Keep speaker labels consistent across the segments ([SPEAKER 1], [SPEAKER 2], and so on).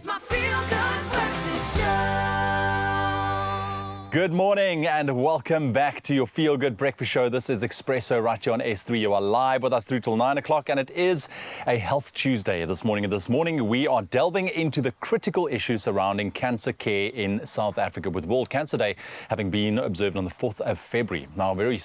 [SPEAKER 1] It's my feel-good breakfast show.
[SPEAKER 2] Good morning and welcome back to your Feel Good Breakfast Show. This is Expresso right here on S3. You are live with us through till 9 o'clock and it is a Health Tuesday this morning. And this morning we are delving into the critical issues surrounding cancer care in South Africa, with World Cancer Day having been observed on the 4th of February. Now, very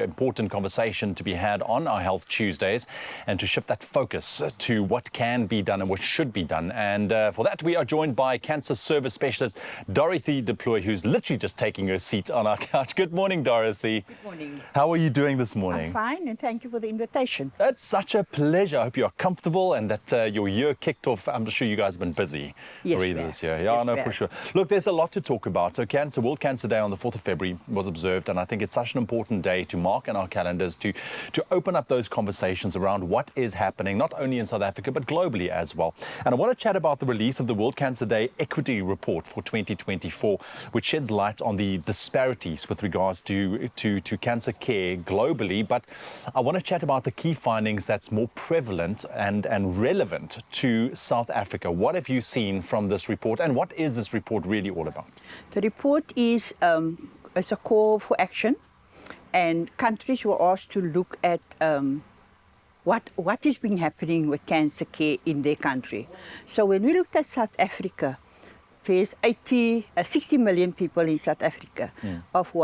[SPEAKER 2] important conversation to be had on our Health Tuesdays, and to shift that focus to what can be done and what should be done. And for that, we are joined by cancer service specialist Dorothy Plooy, who's literally just taking her seat on our couch. Good morning, Dorothy.
[SPEAKER 3] Good morning.
[SPEAKER 2] How are you doing this morning?
[SPEAKER 3] I'm fine, and thank you for the invitation.
[SPEAKER 2] It's such a pleasure. I hope you are comfortable and that your year kicked off. I'm sure you guys have been busy already this year. Yeah,
[SPEAKER 3] yes,
[SPEAKER 2] no, for sure. Look, there's a lot to talk about. So World Cancer Day on the 4th of February was observed, and I think it's such an important day to mark in our calendars to open up those conversations around what is happening, not only in South Africa, but globally as well. And I want to chat about the release of the World Cancer Day Equity Report for 2024, which sheds light on the disparities with regards to cancer care globally. But I want to chat about the key findings that's more prevalent and relevant to South Africa. What have you seen from this report, and what is this report really all about?
[SPEAKER 3] The report is a call for action, and countries were asked to look at what is been happening with cancer care in their country. So when we looked at South Africa, there's 60 million people in South Africa. Of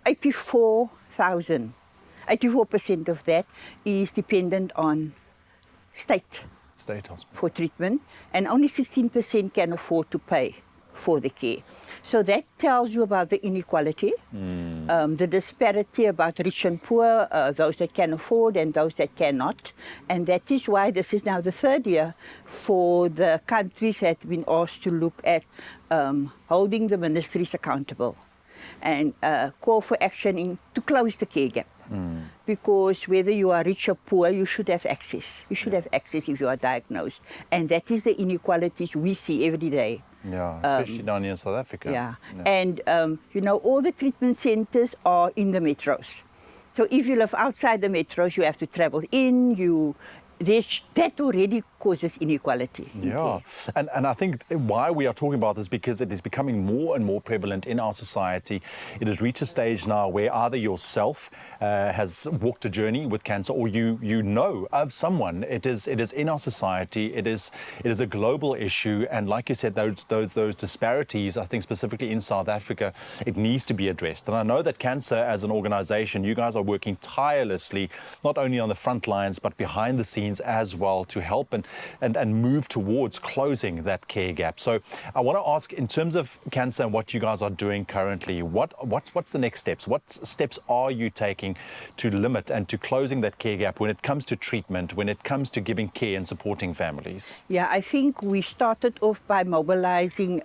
[SPEAKER 3] 84,000. 84% of that is dependent on state
[SPEAKER 2] hospital
[SPEAKER 3] for treatment, and only 16% can afford to pay for the care. So that tells you about the inequality, the disparity about rich and poor, those that can afford and those that cannot. And that is why this is now the third year for the countries that have been asked to look at holding the ministries accountable and call for action to close the care gap. Because whether you are rich or poor, you should have access. You should have access if you are diagnosed. And that is the inequalities we see every day.
[SPEAKER 2] Yeah, especially down here in South Africa.
[SPEAKER 3] Yeah. And, all the treatment centers are in the metros. So if you live outside the metros, you have to travel in, that already causes inequality.
[SPEAKER 2] Yeah, and I think why we are talking about this, because it is becoming more and more prevalent in our society. It has reached a stage now where either yourself has walked a journey with cancer, or you know of someone. It is in our society. It is a global issue, and like you said, those disparities, I think specifically in South Africa, it needs to be addressed. And I know that cancer, as an organization, you guys are working tirelessly, not only on the front lines but behind the scenes as well, to help and move towards closing that care gap. So I want to ask, in terms of cancer and what you guys are doing currently, what's the next steps? What steps are you taking to limit and to closing that care gap when it comes to treatment, when it comes to giving care and supporting families?
[SPEAKER 3] Yeah, I think we started off by mobilizing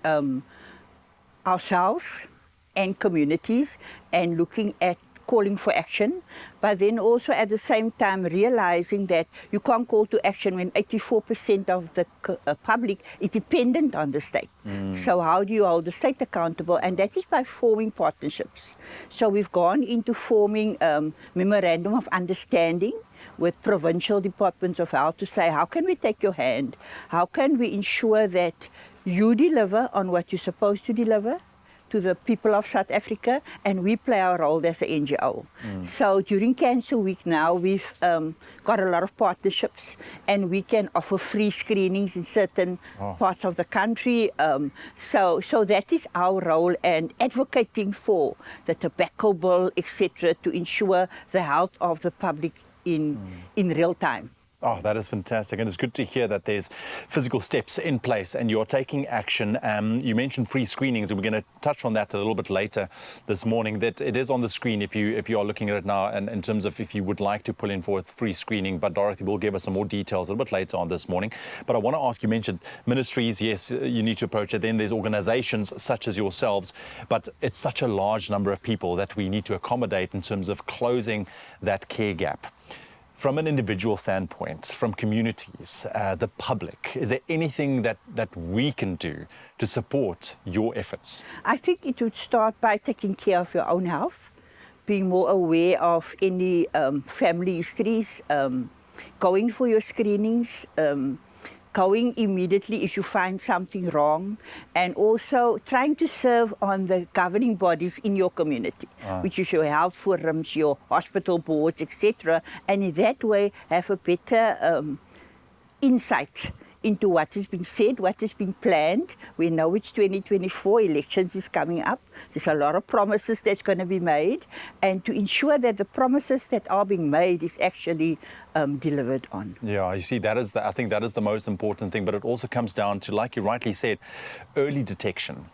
[SPEAKER 3] ourselves and communities and looking at calling for action, but then also at the same time realizing that you can't call to action when 84% of the public is dependent on the state. So how do you hold the state accountable? And that is by forming partnerships. So we've gone into forming memorandum of understanding with provincial departments of health to say, how can we take your hand? How can we ensure that you deliver on what you're supposed to deliver to the people of South Africa, and we play our role as an NGO. So during Cancer Week now, we've got a lot of partnerships, and we can offer free screenings in certain parts of the country. So that is our role, and advocating for the tobacco bill, etc., to ensure the health of the public in real time.
[SPEAKER 2] Oh, that is fantastic. And it's good to hear that there's physical steps in place and you're taking action. You mentioned free screenings, and we're going to touch on that a little bit later this morning. That it is on the screen if you are looking at it now, and in terms of if you would like to pull in for a free screening. But Dorothy will give us some more details a little bit later on this morning. But I want to ask, you mentioned ministries. Yes, you need to approach it. Then there's organizations such as yourselves. But it's such a large number of people that we need to accommodate in terms of closing that care gap. From an individual standpoint, from communities, the public, is there anything that we can do to support your efforts?
[SPEAKER 3] I think it would start by taking care of your own health, being more aware of any family histories, going for your screenings, going immediately if you find something wrong, and also trying to serve on the governing bodies in your community, which is your health forums, your hospital boards, etc. And in that way have a better insight into what is being said, what is being planned. We know it's 2024, elections is coming up. There's a lot of promises that's going to be made, and to ensure that the promises that are being made is actually delivered on.
[SPEAKER 2] Yeah, you see, I think that is the most important thing, but it also comes down to, like you rightly said, early detection.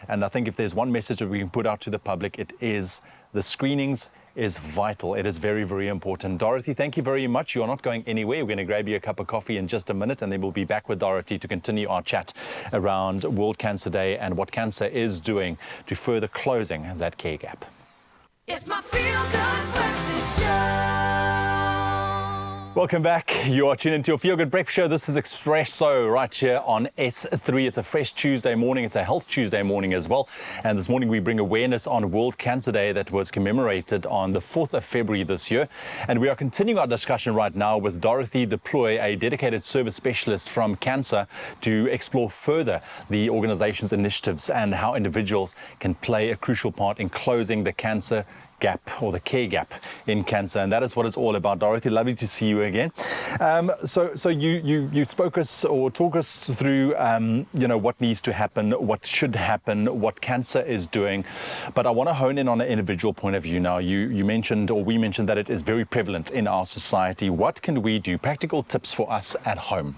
[SPEAKER 2] And I think if there's one message that we can put out to the public, it is the screenings is vital. It is very, very important. Dorothy, thank you very much. You are not going anywhere. We're going to grab you a cup of coffee in just a minute, and then we'll be back with Dorothy to continue our chat around World Cancer Day and what CANSA is doing to further closing that care gap.
[SPEAKER 1] It's my feel-good breakfast show.
[SPEAKER 2] Welcome back. You are tuned into your Feel Good Breakfast Show. This is Expresso right here on S3. It's a fresh Tuesday morning. It's a Health Tuesday morning as well. And this morning we bring awareness on World Cancer Day that was commemorated on the 4th of February this year. And we are continuing our discussion right now with Dorothy Plooy, a dedicated service specialist from CANSA, to explore further the organization's initiatives and how individuals can play a crucial part in closing the cancer gap or the care gap in CANSA, and that is what it's all about. Dorothy, lovely to see you again. So you spoke us or talk us through what needs to happen, what should happen, what CANSA is doing, but I want to hone in on an individual point of view now. You mentioned, or we mentioned, that it is very prevalent in our society. What can we do? Practical tips for us at home.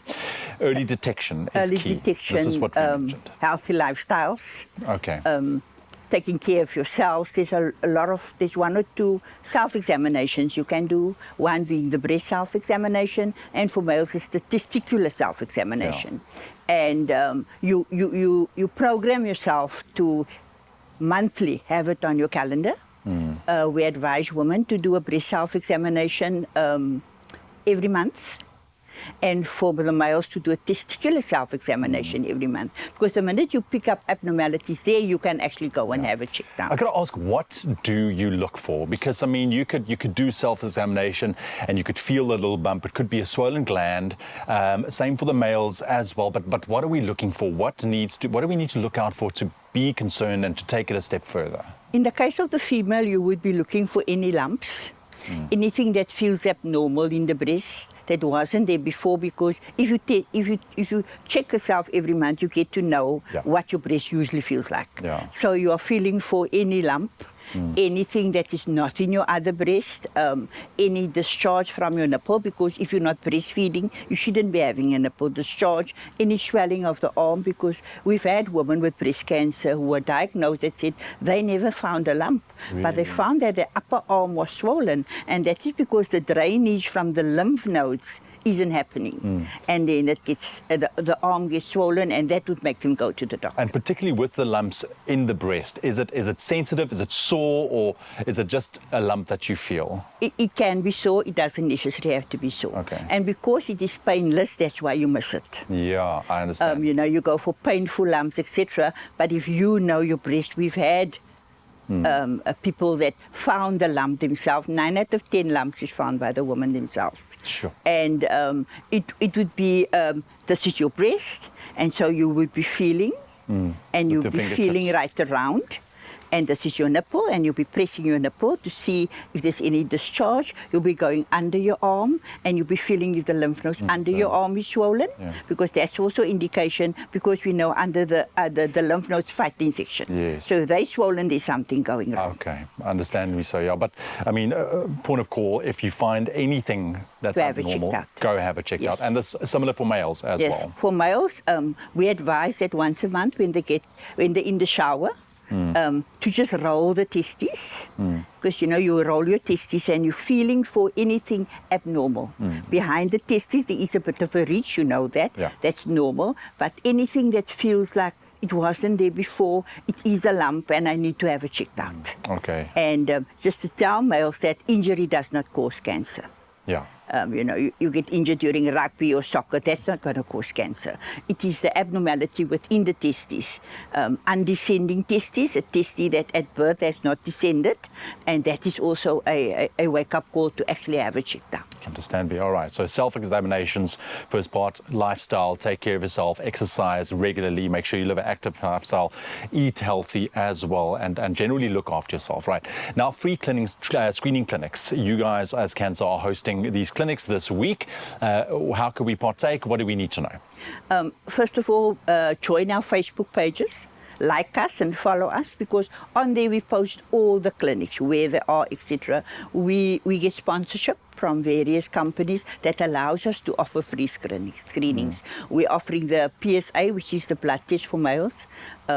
[SPEAKER 2] Early detection is
[SPEAKER 3] Early
[SPEAKER 2] key.
[SPEAKER 3] detection,
[SPEAKER 2] This is what we mentioned.
[SPEAKER 3] healthy lifestyles.
[SPEAKER 2] Okay.
[SPEAKER 3] Taking care of yourselves. There's one or two self-examinations you can do, one being the breast self-examination, and for males it's the testicular self-examination. And you program yourself to monthly have it on your calendar. We advise women to do a breast self-examination every month, and for the males to do a testicular self-examination every month. Because the minute you pick up abnormalities there, you can actually go and have it checked out.
[SPEAKER 2] I got to ask, what do you look for? Because, I mean, you could do self-examination and you could feel a little bump. It could be a swollen gland. Same for the males as well. But what are we looking for? What do we need to look out for to be concerned and to take it a step further?
[SPEAKER 3] In the case of the female, you would be looking for any lumps, anything that feels abnormal in the breast that wasn't there before, because if you check yourself every month, you get to know what your breast usually feels like. So you are feeling for any lump, anything that is not in your other breast, any discharge from your nipple, because if you're not breastfeeding, you shouldn't be having a nipple discharge, any swelling of the arm, because we've had women with breast cancer who were diagnosed that said they never found a lump, but they found that their upper arm was swollen, and that is because the drainage from the lymph nodes isn't happening, and then it gets the arm gets swollen, and that would make them go to the doctor.
[SPEAKER 2] And particularly with the lumps in the breast, is it sensitive? Is it sore, or is it just a lump that you feel?
[SPEAKER 3] It can be sore. It doesn't necessarily have to be sore.
[SPEAKER 2] Okay.
[SPEAKER 3] And because it is painless, that's why you miss it.
[SPEAKER 2] Yeah, I understand.
[SPEAKER 3] You go for painful lumps, etc. But if you know your breast, we've had people that found the lump themselves. 9 out of 10 lumps is found by the woman themselves.
[SPEAKER 2] Sure.
[SPEAKER 3] And it would be, this is your breast, and so you would be feeling, and you'll be feeling right around. And this is your nipple, and you'll be pressing your nipple to see if there's any discharge. You'll be going under your arm, and you'll be feeling if the lymph nodes under your arm is swollen, because that's also indication, because we know under the lymph nodes fight the infection.
[SPEAKER 2] Yes.
[SPEAKER 3] So if they're swollen, there's something going wrong.
[SPEAKER 2] Okay, understandably so, yeah. But, I mean, point of call, if you find anything that's abnormal, go have it checked out. And this is similar for males as well.
[SPEAKER 3] Yes, for males, we advise that once a month when they're in the shower, to just roll the testes, because you roll your testes and you're feeling for anything abnormal. Behind the testes there is a bit of a ridge, that's normal, but anything that feels like it wasn't there before, it is a lump, and I need to have it checked out.
[SPEAKER 2] Okay.
[SPEAKER 3] And just to tell males that injury does not cause cancer.
[SPEAKER 2] Yeah.
[SPEAKER 3] You get injured during rugby or soccer, that's not going to cause cancer. It is the abnormality within the testes. Undescending testes, a testis that at birth has not descended, and that is also a wake-up call to actually have it checked out.
[SPEAKER 2] Understandably. All right. So self-examinations, first part, lifestyle, take care of yourself, exercise regularly, make sure you live an active lifestyle, eat healthy as well, and generally look after yourself, right? Now, free clinics, screening clinics. You guys as CANSA are hosting these clinics this week. How can we partake? What do we need to know?
[SPEAKER 3] First of all, join our Facebook pages. Like us and follow us, because on there we post all the clinics, where they are, etc. We get sponsorship from various companies that allows us to offer free screenings. We're offering the PSA, which is the blood test for males,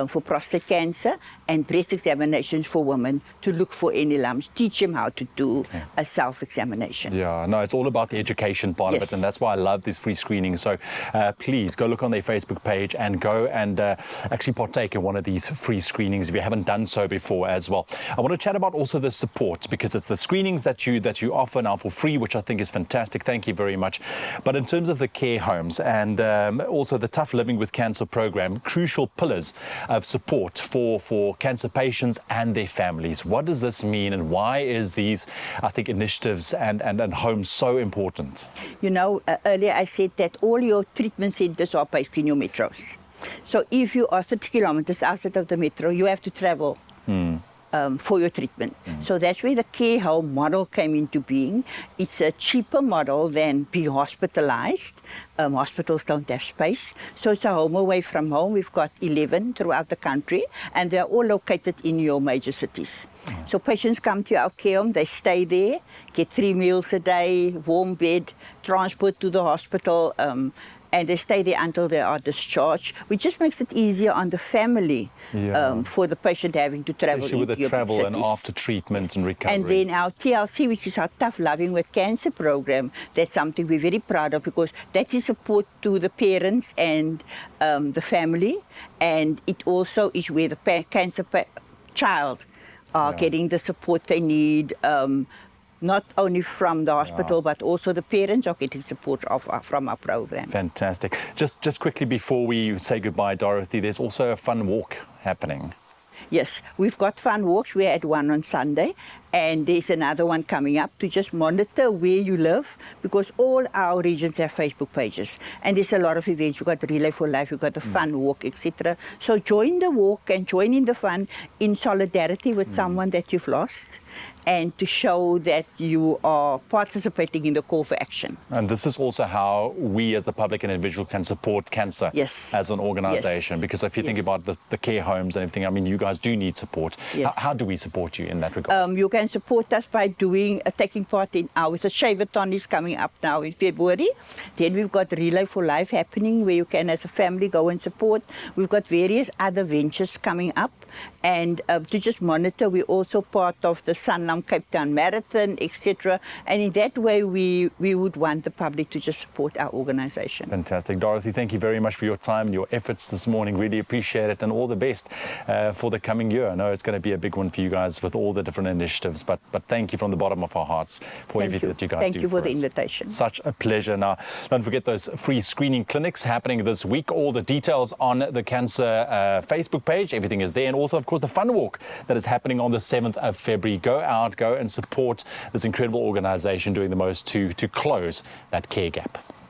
[SPEAKER 3] for prostate cancer, and breast examinations for women to look for any lumps, teach them how to do a self-examination.
[SPEAKER 2] Yeah, no, it's all about the education part of it, and that's why I love these free screenings. So please go look on their Facebook page and go and actually partake in one of these free screenings if you haven't done so before as well. I want to chat about also the support, because it's the screenings that you offer now for free, which I think is fantastic. Thank you very much. But in terms of the care homes and also the Tough Living with Cancer program, crucial pillars of support for cancer patients and their families. What does this mean, and why is these, I think, initiatives and homes so important? You know,
[SPEAKER 3] earlier I said that all your treatment centers are based in your metros. So if you are 30 kilometers outside of the metro, you have to travel. For your treatment. So that's where the care home model came into being. It's a cheaper model than being hospitalized. Hospitals don't have space. So it's a home away from home. We've got 11 throughout the country, and they're all located in your major cities. So patients come to our care home, they stay there, get 3 meals a day, warm bed, transport to the hospital, and they stay there until they are discharged, which just makes it easier on the family for the patient having to travel.
[SPEAKER 2] Especially with the travel and after treatment and recovery.
[SPEAKER 3] And then our TLC, which is our Tough Loving with Cancer program, that's something we're very proud of, because that is support to the parents and the family, and it also is where the cancer child are getting the support they need. Not only from the hospital, but also the parents are getting support from our program.
[SPEAKER 2] Fantastic. Just quickly before we say goodbye, Dorothy, there's also a fun walk happening.
[SPEAKER 3] Yes, we've got fun walks. We had one on Sunday, and there's another one coming up to just monitor where you live, because all our regions have Facebook pages, and there's a lot of events. We've got the Relay for Life, we've got the fun walk, etc. So join the walk and join in the fun in solidarity with someone that you've lost, and to show that you are participating in the call for action.
[SPEAKER 2] And this is also how we as the public and individual can support CANSA as an organization, because if you think about the care homes and everything, I mean, you guys do need support. How do we support you in that regard?
[SPEAKER 3] You can support us by taking part in our Shaveathon is coming up now in February. Then we've got Relay for Life happening, where you can as a family go and support. We've got various other ventures coming up, and to just monitor, we're also part of the Sanlam Cape Town Marathon, etc. And in that way, we would want the public to just support our organization.
[SPEAKER 2] Fantastic. Dorothy, thank you very much for your time and your efforts this morning. Really appreciate it, and all the best for the coming year. I know it's going to be a big one for you guys with all the different initiatives, but thank you from the bottom of our hearts for everything that you guys do.
[SPEAKER 3] Thank you for the invitation.
[SPEAKER 2] Such a pleasure. Now, don't forget those free screening clinics happening this week. All the details on the CANSA Facebook page. Everything is there. And also, of course, the fun walk that is happening on the 7th of February. Go out, go and support this incredible organization doing the most to close that care gap.